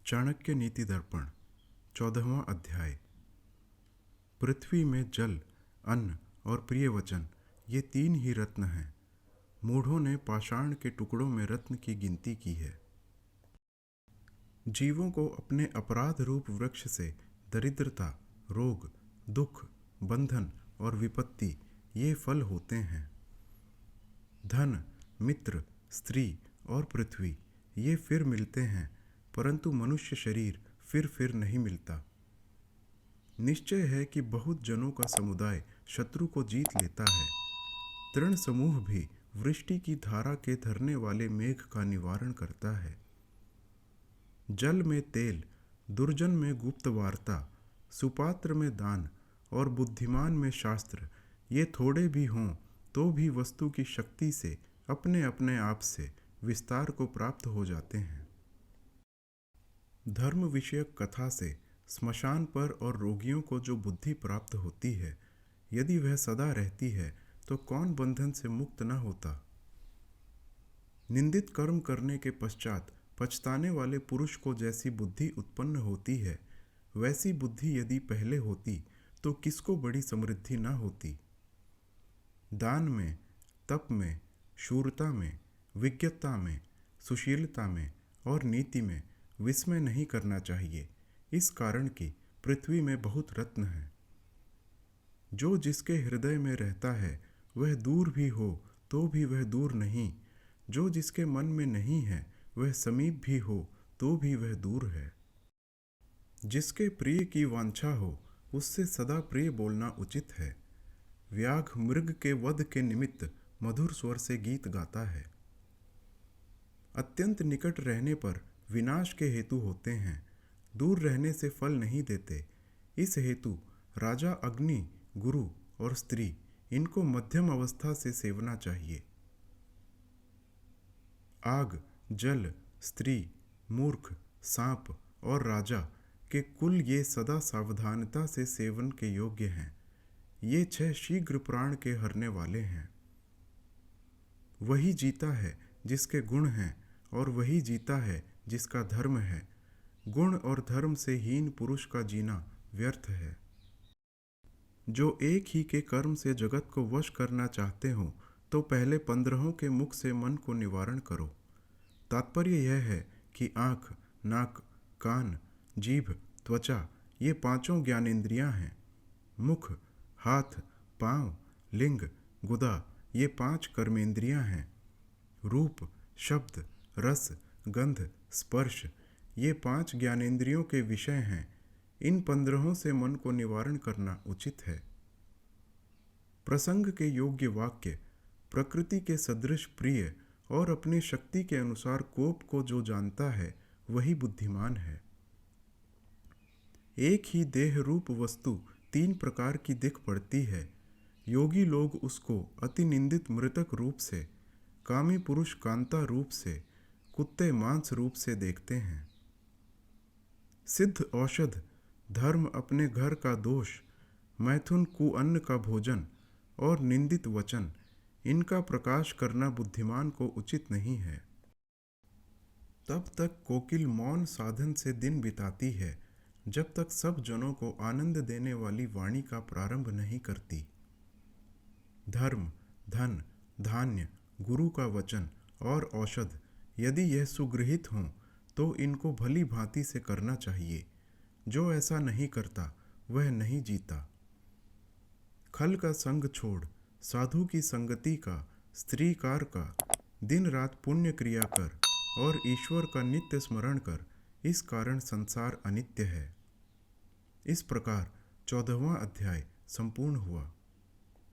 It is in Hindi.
चाणक्य नीति दर्पण 14वां अध्याय। पृथ्वी में जल, अन्न और प्रिय वचन, ये तीन ही रत्न हैं। मूढ़ों ने पाषाण के टुकड़ों में रत्न की गिनती की है। जीवों को अपने अपराध रूप वृक्ष से दरिद्रता, रोग, दुख, बंधन और विपत्ति ये फल होते हैं। धन, मित्र, स्त्री और पृथ्वी ये फिर मिलते हैं, परंतु मनुष्य शरीर फिर नहीं मिलता। निश्चय है कि बहुत जनों का समुदाय शत्रु को जीत लेता है। तृण समूह भी वृष्टि की धारा के धरने वाले मेघ का निवारण करता है। जल में तेल, दुर्जन में गुप्त वार्ता, सुपात्र में दान और बुद्धिमान में शास्त्र, ये थोड़े भी हों तो भी वस्तु की शक्ति से अपने अपने आप से विस्तार को प्राप्त हो जाते हैं। धर्म विषयक कथा से स्मशान पर और रोगियों को जो बुद्धि प्राप्त होती है, यदि वह सदा रहती है तो कौन बंधन से मुक्त न होता। निंदित कर्म करने के पश्चात पछताने वाले पुरुष को जैसी बुद्धि उत्पन्न होती है, वैसी बुद्धि यदि पहले होती तो किसको बड़ी समृद्धि न होती। दान में, तप में, शूरता में, विज्ञता में, सुशीलता में और नीति में विस्मय नहीं करना चाहिए, इस कारण कि पृथ्वी में बहुत रत्न हैं। जो जिसके हृदय में रहता है वह दूर भी हो तो भी वह दूर नहीं, जो जिसके मन में नहीं है वह समीप भी हो तो भी वह दूर है। जिसके प्रिय की वांछा हो उससे सदा प्रिय बोलना उचित है। व्याघ्र मृग के वध के निमित्त मधुर स्वर से गीत गाता है। अत्यंत निकट रहने पर विनाश के हेतु होते हैं, दूर रहने से फल नहीं देते। इस हेतु राजा अग्नि, गुरु और स्त्री, इनको मध्यम अवस्था से सेवना चाहिए। आग, जल, स्त्री, मूर्ख, सांप और राजा के कुल ये सदा सावधानता से सेवन के योग्य हैं। ये 6 शीघ्र प्राण के हरने वाले हैं। वही जीता है जिसके गुण हैं और वही जीता है जिसका धर्म है। गुण और धर्म से हीन पुरुष का जीना व्यर्थ है। जो एक ही के कर्म से जगत को वश करना चाहते हो तो पहले 15 के मुख से मन को निवारण करो। तात्पर्य यह है कि आँख, नाक, कान, जीभ, त्वचा ये 5 ज्ञानेंद्रियां हैं। मुख, हाथ, पांव, लिंग, गुदा ये 5 कर्मेंद्रियां हैं। रूप, शब्द, रस, गंध, स्पर्श ये 5 ज्ञानेंद्रियों के विषय हैं। इन 15 से मन को निवारण करना उचित है। प्रसंग के योग्य वाक्य, प्रकृति के सदृश प्रिय और अपनी शक्ति के अनुसार कोप को जो जानता है वही बुद्धिमान है। एक ही देह रूप वस्तु 3 प्रकार की दिख पड़ती है। योगी लोग उसको अति निंदित मृतक रूप से, कामी पुरुष कांता रूप से, कुत्ते मांस रूप से देखते हैं। सिद्ध औषध, धर्म अपने घर का दोष, मैथुन कुअन्न का भोजन और निंदित वचन, इनका प्रकाश करना बुद्धिमान को उचित नहीं है। तब तक कोकिल मौन साधन से दिन बिताती है जब तक सब जनों को आनंद देने वाली वाणी का प्रारंभ नहीं करती। धर्म, धन, धान्य, गुरु का वचन और औषध यदि यह सुगृहित हों तो इनको भली भांति से करना चाहिए। जो ऐसा नहीं करता वह नहीं जीता। खल का संग छोड़, साधु की संगति का, स्त्रीकार का, दिन रात पुण्य क्रिया कर और ईश्वर का नित्य स्मरण कर, इस कारण संसार अनित्य है। इस प्रकार 14वां अध्याय संपूर्ण हुआ।